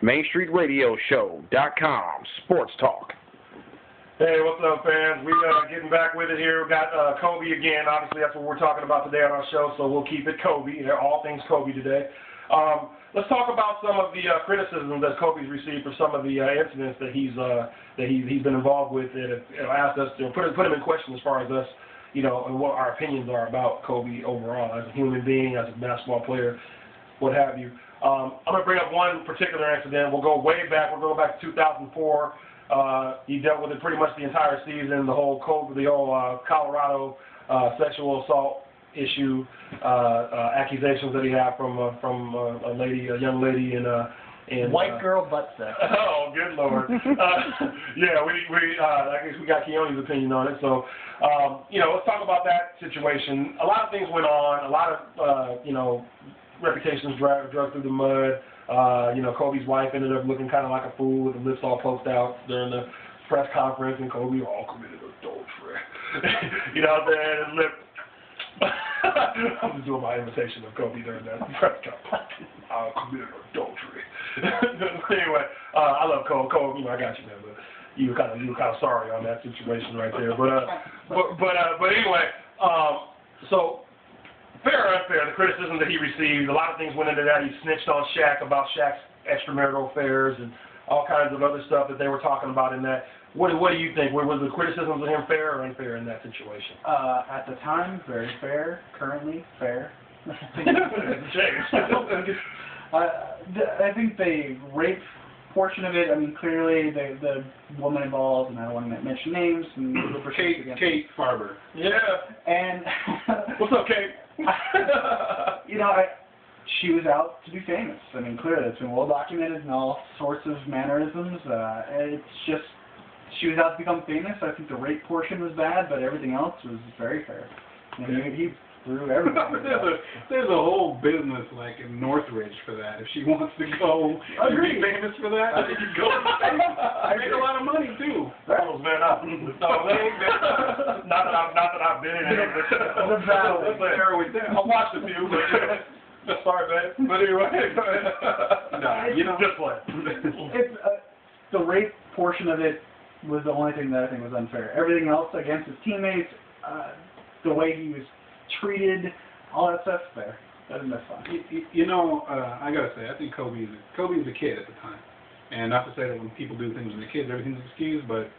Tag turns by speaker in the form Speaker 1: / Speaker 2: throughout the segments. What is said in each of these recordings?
Speaker 1: MainStreetRadioShow.com, Sports Talk.
Speaker 2: Hey, what's up, fans? We getting back with it here. We got Kobe again. Obviously, that's what we're talking about today on our show, so we'll keep it Kobe. They're all things Kobe today. Let's talk about some of the criticism that Kobe's received for some of the incidents that he's been involved with. That asked us to put him in question as far as us, and what our opinions are about Kobe overall as a human being, as a basketball player, what have you. I'm going to bring up one particular incident. We'll go way back. We'll go back to 2004. He dealt with it pretty much the entire season. The whole Colorado sexual assault issue, accusations that he had from a young lady, and
Speaker 3: white girl butt sex.
Speaker 2: Oh, good Lord. Yeah, I guess we got Keone's opinion on it. So, let's talk about that situation. A lot of things went on. A lot of reputations dragged through the mud. Kobe's wife ended up looking kind of like a fool with the lips all poked out during the press conference, and Kobe all committed adultery. You know what I'm saying? His lip. I'm just doing my imitation of Kobe during that press conference. I committed adultery. Anyway, I love Kobe. Kobe, I got you there, but you were kind of sorry on that situation right there. But anyway, so. Fair or unfair, the criticism that he received, a lot of things went into that. He snitched on Shaq about Shaq's extramarital affairs and all kinds of other stuff that they were talking about in that. What do you think? Was the criticisms of him fair or unfair in that situation?
Speaker 3: At the time, very fair. Currently, fair. I think the rape portion of it, clearly the woman involved, and I don't want to mention names, and
Speaker 4: Kate Farber.
Speaker 2: Yeah.
Speaker 3: And
Speaker 2: what's up, Kate?
Speaker 3: She was out to be famous. Clearly, it's been well documented in all sorts of mannerisms. It's just, she was out to become famous. I think the rape portion was bad, but everything else was very fair. He threw everything.
Speaker 4: There's a whole business like in Northridge for that. If she wants to go and be famous for that, I think you go. I make a lot of money too.
Speaker 2: Not that I've been in it. I watched a few, but sorry, man. But anyway, just play.
Speaker 3: The rape portion of it was the only thing that I think was unfair. Everything else against his teammates, the way he was treated, all that stuff's fair. That's fine.
Speaker 4: I gotta say, I think Kobe's a kid at the time, and not to say that when people do things when they're kids, everything's excused, but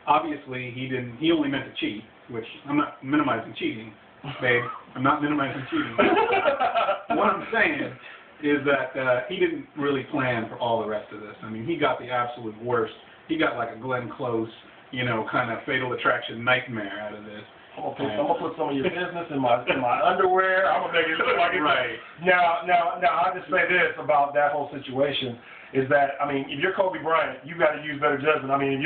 Speaker 4: obviously he only meant to cheat, which I'm not minimizing cheating, babe. I'm not minimizing cheating. What I'm saying is that he didn't really plan for all the rest of this. He got the absolute worst. He got like a Glenn Close, kind of Fatal Attraction nightmare out of this.
Speaker 2: I'm gonna put some of your business in my underwear. I'm gonna make it look like it's
Speaker 4: right.
Speaker 2: Now, I'll just say this about that whole situation is that if you're Kobe Bryant, you got to use better judgment. If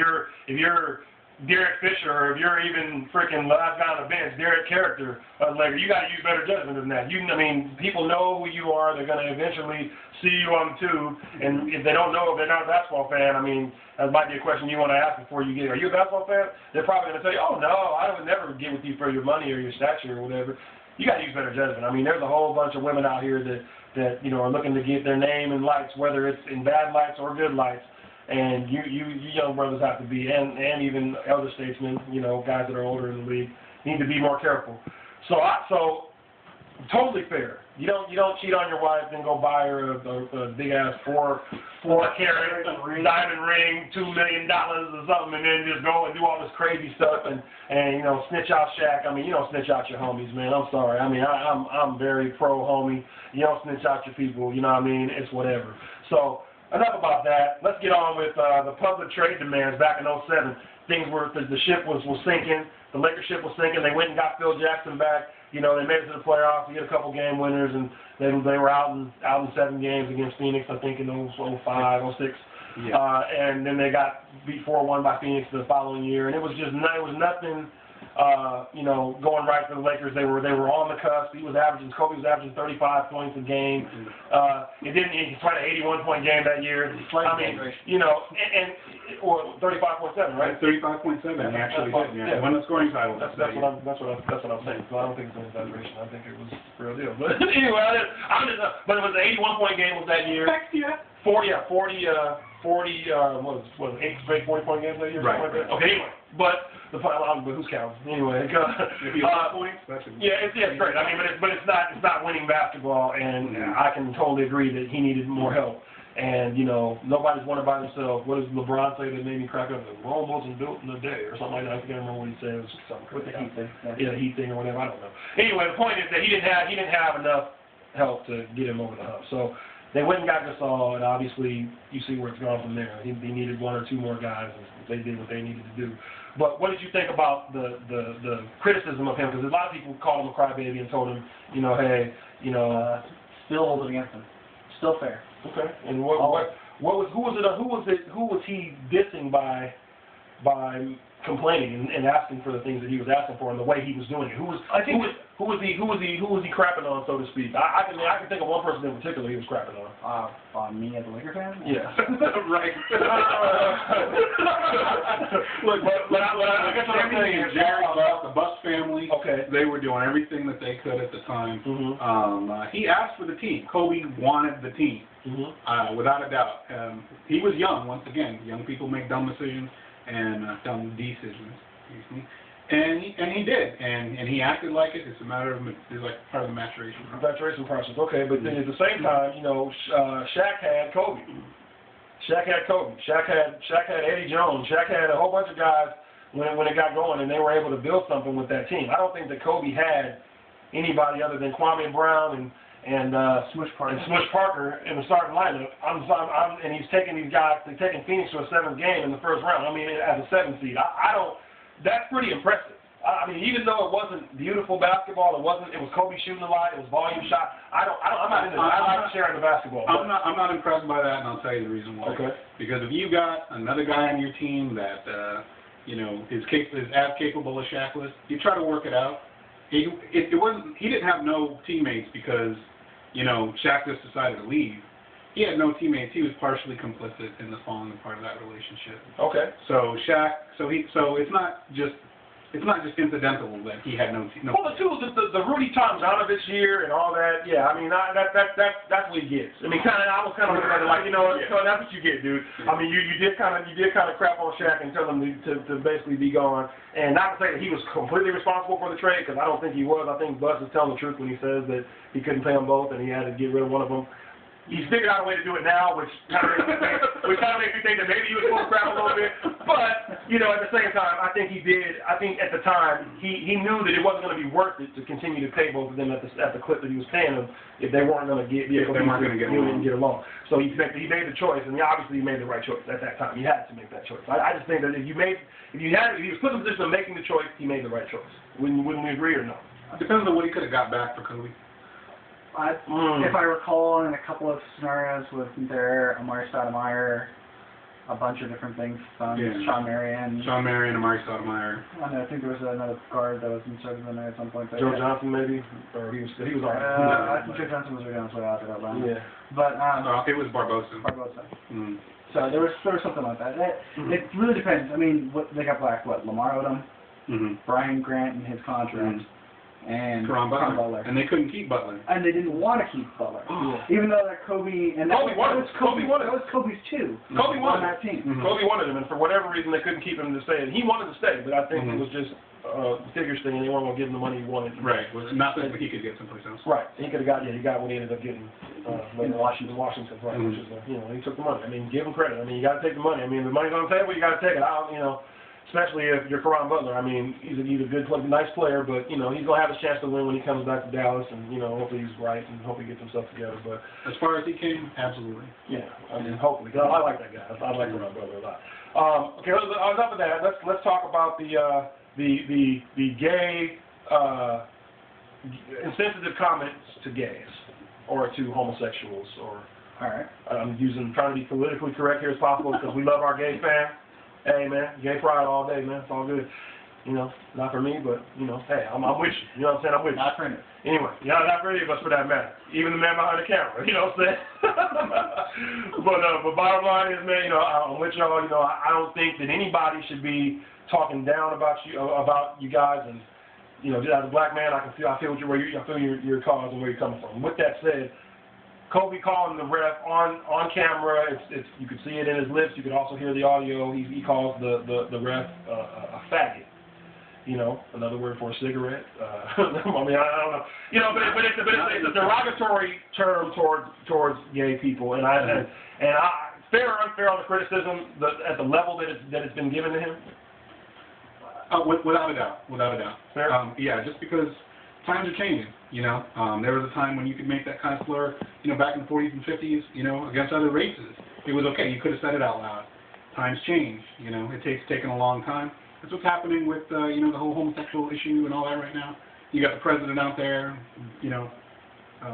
Speaker 2: you're Derek Fisher, or if you're even freaking last guy on the bench, Derek Character, later, you got to use better judgment than that. People know who you are. They're gonna eventually see you on the tube, and if they don't know, if they're not a basketball fan, that might be a question you want to ask before you get. Are you a basketball fan? They're probably going to tell you, oh no, I would never get with you for your money or your stature or whatever. You got to use better judgment. There's a whole bunch of women out here that are looking to get their name in lights, whether it's in bad lights or good lights. And you young brothers have to be, and even elder statesmen, guys that are older in the league, need to be more careful. So totally fair. You don't cheat on your wife and go buy her a big ass 4-carat diamond ring, $2 million or something, and then just go and do all this crazy stuff and snitch out Shaq. You don't snitch out your homies, man. I'm sorry. I'm very pro homie. You don't snitch out your people. It's whatever. So enough about that. Let's get on with the public trade demands back in '07. The ship was sinking. The Lakers ship was sinking. They went and got Phil Jackson back. They made it to the playoffs. They get a couple game winners, and they were out in 7 games against Phoenix, I think, in 05, 06. Yeah. And then they got beat 4-1 by Phoenix the following year, and it was nothing. Going right for the Lakers. They were on the cusp. Kobe was averaging 35 points a game. He tried an 81-point game that year. And or 35.7, right?
Speaker 4: 35.7. He actually did. Yeah. Won the scoring title.
Speaker 2: That's what I'm saying. So I don't think it's an exaggeration. I think it was a real deal. But anyway, but it was an 81-point game was that year.
Speaker 3: Heck yeah.
Speaker 2: 40, what was it, 8 straight 40-point games that year?
Speaker 4: Right.
Speaker 2: Like that? Okay, anyway, but who's counting? Anyway,
Speaker 4: If you have points, that's
Speaker 2: it's great. I mean, but it's not winning basketball, and I can totally agree that he needed more help. And nobody's won it by themselves. What does LeBron say that made me crack up? Rome wasn't built in a day, or something like that. I can't remember what he said. It was something
Speaker 3: with the heat thing.
Speaker 2: Yeah, the heat thing or whatever. I don't know. Anyway, the point is that he didn't have enough help to get him over the hump. So they went and got Gasol, and obviously you see where it's gone from there. He needed one or two more guys, and they did what they needed to do. But what did you think about the criticism of him? Because a lot of people called him a crybaby and told him, hey,
Speaker 3: still hold it against him. Still fair.
Speaker 2: Okay. And who was he dissing by complaining and asking for the things that he was asking for and the way he was doing it? Who was he crapping on, so to speak? I can think of one person in particular he was crapping on.
Speaker 3: On me as a Laker fan?
Speaker 2: Yeah.
Speaker 4: Right. Look,
Speaker 2: but I guess what I'm saying is
Speaker 4: Jerry Buss, the Buss family.
Speaker 2: Okay.
Speaker 4: They were doing everything that they could at the time.
Speaker 2: Mm-hmm.
Speaker 4: He asked for the team. Kobe wanted the team.
Speaker 2: Mm-hmm.
Speaker 4: Without a doubt. He was young, once again. Young people make dumb decisions and dumb decisions, excuse me. And he did, and he acted like it. It's a matter of, it's like part of the maturation process.
Speaker 2: Maturation process, okay. But then at the same time, Shaq had Kobe. Shaq had Eddie Jones. Shaq had a whole bunch of guys when it got going, and they were able to build something with that team. I don't think that Kobe had anybody other than Kwame Brown and Smush Parker in the starting lineup. And he's taking these guys. They're taking Phoenix to a 7th game in the first round. I mean, as a 7th seed. I don't. That's pretty impressive. I mean, even though it wasn't beautiful basketball, it was Kobe shooting a lot. It was volume shot. I'm not into that. I like sharing the basketball.
Speaker 4: I'm not impressed by that, and I'll tell you the reason why.
Speaker 2: Okay. Because
Speaker 4: if you got another guy on your team that is as capable as Shaq was, you try to work it out. He didn't have no teammates because Shaq just decided to leave. He had no teammates. He was partially complicit in the falling apart of that relationship.
Speaker 2: Okay.
Speaker 4: So Shaq, so it's not just incidental that he had no team.
Speaker 2: Well, the Rudy Tomjanovich year and all that. Yeah, I mean that's what he gets. I mean, I was kind of looking at it like that's what you get, dude. I mean, you did kind of crap on Shaq and tell him to basically be gone. And not to say that he was completely responsible for the trade, because I don't think he was. I think Buss is telling the truth when he says that he couldn't pay them both and he had to get rid of one of them. He's figured out a way to do it now, which kind of makes me think that maybe he was supposed to crap a little bit. But, at the same time, I think he did. I think at the time, he knew that it wasn't going to be worth it to continue to pay both of them at the clip that he was paying them if they weren't going to get along. So he made the choice, and obviously he made the right choice at that time. He had to make that choice. I just think that if he was put in the position of making the choice, he made the right choice. Wouldn't we agree or no?
Speaker 4: It depends on what he could have got back for Kobe.
Speaker 3: If I recall, in a couple of scenarios with Amari Stoudemire, a bunch of different things, Sean Marion,
Speaker 4: Amari Stoudemire.
Speaker 3: I think there was another guard that was inserted in there at some point.
Speaker 2: Joe Johnson, maybe, or he was on.
Speaker 3: I think Joe Johnson was on his way out to Atlanta.
Speaker 2: Yeah,
Speaker 3: but
Speaker 4: it was Barbosa.
Speaker 3: Mm. So there was something like that. It really depends. I mean, they got back Lamar Odom, Brian Grant in his contract. And
Speaker 4: Caron Butler. And they couldn't keep Butler.
Speaker 3: And they didn't want to keep Butler. Even though that Kobe was Kobe's too.
Speaker 2: Kobe wanted
Speaker 3: on that team.
Speaker 2: Kobe wanted him, and for whatever reason they couldn't keep him to stay. And he wanted to stay, but I think it was just a figures thing, and they weren't going to give him the money he wanted.
Speaker 4: Right. It was not that he could get someplace else.
Speaker 2: Right. He could have got what he ended up getting in Washington. Right. Which is he took the money. I mean, give him credit. I mean, you got to take the money. I mean, the money's on the table, you got to take it. Especially if you're Caron Butler. I mean, he's a good, nice player, but he's gonna have a chance to win when he comes back to Dallas, and hopefully he's right and hopefully he gets himself together. But
Speaker 4: as far as he came, absolutely.
Speaker 2: Yeah, I mean, hopefully. I like that guy. I like Caron Butler a lot. Okay, enough of that. Let's talk about the gay insensitive comments to gays or to homosexuals or.
Speaker 3: All right.
Speaker 2: I'm trying to be politically correct here as possible because we love our gay fans. Hey, man, gay pride all day, man. It's all good. Not for me, but, hey, I'm with you. You know what I'm saying? I'm with you.
Speaker 3: Not for me.
Speaker 2: Anyway, not for any of us for that matter. Even the man behind the camera. You know what I'm saying? But bottom line is, man, I'm with y'all. I don't think that anybody should be talking down about you guys, and just as a black man, I feel I feel your cause and where you're coming from. With that said, Kobe calling the ref on camera. It's you could see it in his lips. You could also hear the audio. He calls the ref a faggot. Another word for a cigarette. I mean, I don't know. But it's a derogatory term towards gay people, and fair or unfair on the criticism at the level that it's been given to him.
Speaker 4: Without a doubt.
Speaker 2: Fair?
Speaker 4: Yeah, just because times are changing. There was a time when you could make that kind of slur. Back in the 40s and 50s. Against other races, it was okay. You could have said it out loud. Times change. It's taken a long time. That's what's happening with the whole homosexual issue and all that right now. You got the president out there,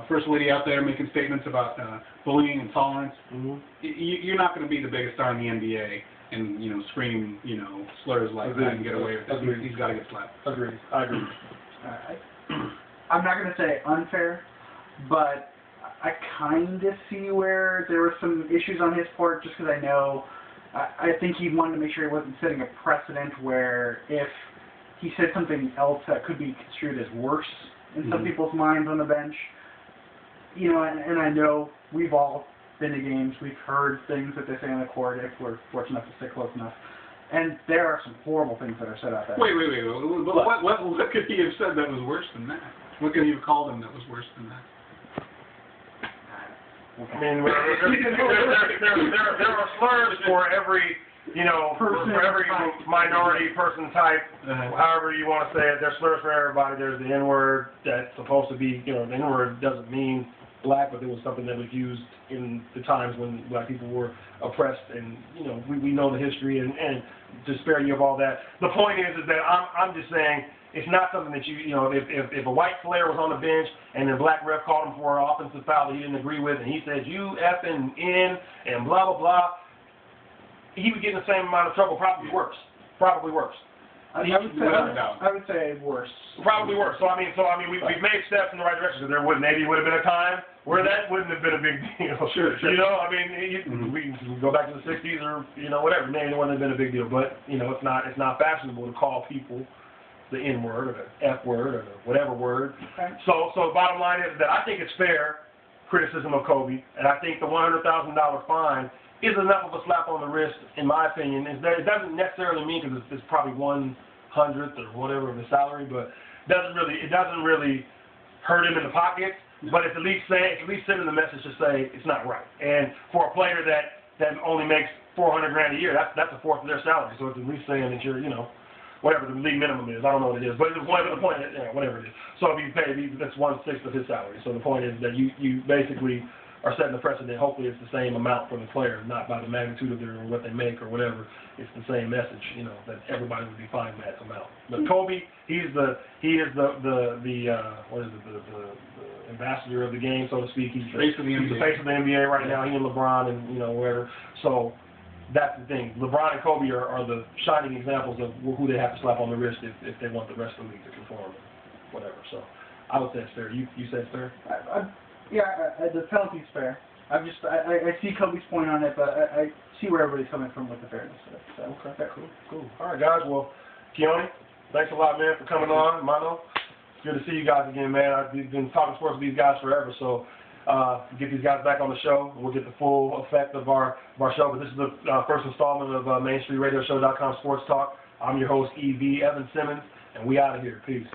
Speaker 4: first lady out there making statements about bullying and tolerance.
Speaker 2: Mm-hmm.
Speaker 4: You're not going to be the biggest star in the NBA and scream slurs like that and get away with it. He's got to get slapped.
Speaker 2: Agreed. I agree.
Speaker 3: I'm not going to say unfair, but I kind of see where there were some issues on his part, just because I think he wanted to make sure he wasn't setting a precedent where if he said something else that could be construed as worse in some people's minds on the bench, and I know we've all been to games, we've heard things that they say on the court if we're fortunate enough to sit close enough, and there are some horrible things that are said out there.
Speaker 4: Wait. What could he have said that was worse than that? What could he have called him that was worse than that?
Speaker 2: I mean, there are slurs for every, for every minority person type, however you want to say it. There's slurs for everybody. There's the N-word that's supposed to be, the N-word doesn't mean black, but it was something that was used in the times when black people were oppressed, and, we know the history, and to spare you of all that. The point is that I'm just saying, it's not something that if a white player was on the bench and the black ref called him for an offensive foul that he didn't agree with, and he said, you effing in, and blah, blah, blah, he would get in the same amount of trouble, probably worse.
Speaker 3: I would say worse.
Speaker 2: Probably worse. So I mean, we've made steps in the right direction. So maybe it would have been a time where that wouldn't have been a big deal.
Speaker 4: Sure.
Speaker 2: I mean, we can go back to the '60s or whatever. Maybe it wouldn't have been a big deal. But it's not fashionable to call people the N-word or the F-word or the whatever word.
Speaker 3: Okay.
Speaker 2: So the bottom line is that I think it's fair criticism of Kobe, and I think the $100,000 fine is enough of a slap on the wrist, in my opinion. It doesn't necessarily mean, because it's probably 1/100th or whatever of the salary, but it doesn't really hurt him in the pocket. But it's at least sending the message to say it's not right. And for a player that only makes $400,000 a year, that's a fourth of their salary. So it's at least saying that you're whatever the league minimum is. I don't know what it is, but the point is, whatever it is. So if you pay, that's 1/6 of his salary. So the point is that you basically are setting the precedent. Hopefully it's the same amount for the player, not by the magnitude of their or what they make or whatever. It's the same message, that everybody would be fine with that amount. But Kobe, he is the ambassador of the game, so to speak. He's the face of the NBA right now. He and LeBron and wherever. So that's the thing. LeBron and Kobe are the shining examples of who they have to slap on the wrist if they want the rest of the league to conform, whatever. So I would say it's fair. You say it's fair?
Speaker 3: The penalty's fair. I see Kobe's point on it, but I see where everybody's coming from with the fairness of it. So.
Speaker 2: Okay, cool. All right, guys. Well, Keone, thanks a lot, man, for coming on. Mano, it's good to see you guys again, man. I've been talking sports with these guys forever, so get these guys back on the show. We'll get the full effect of our show. But this is the first installment of MainStreetRadioShow.com Sports Talk. I'm your host, E.V. Evan Simmons, and we out of here. Peace.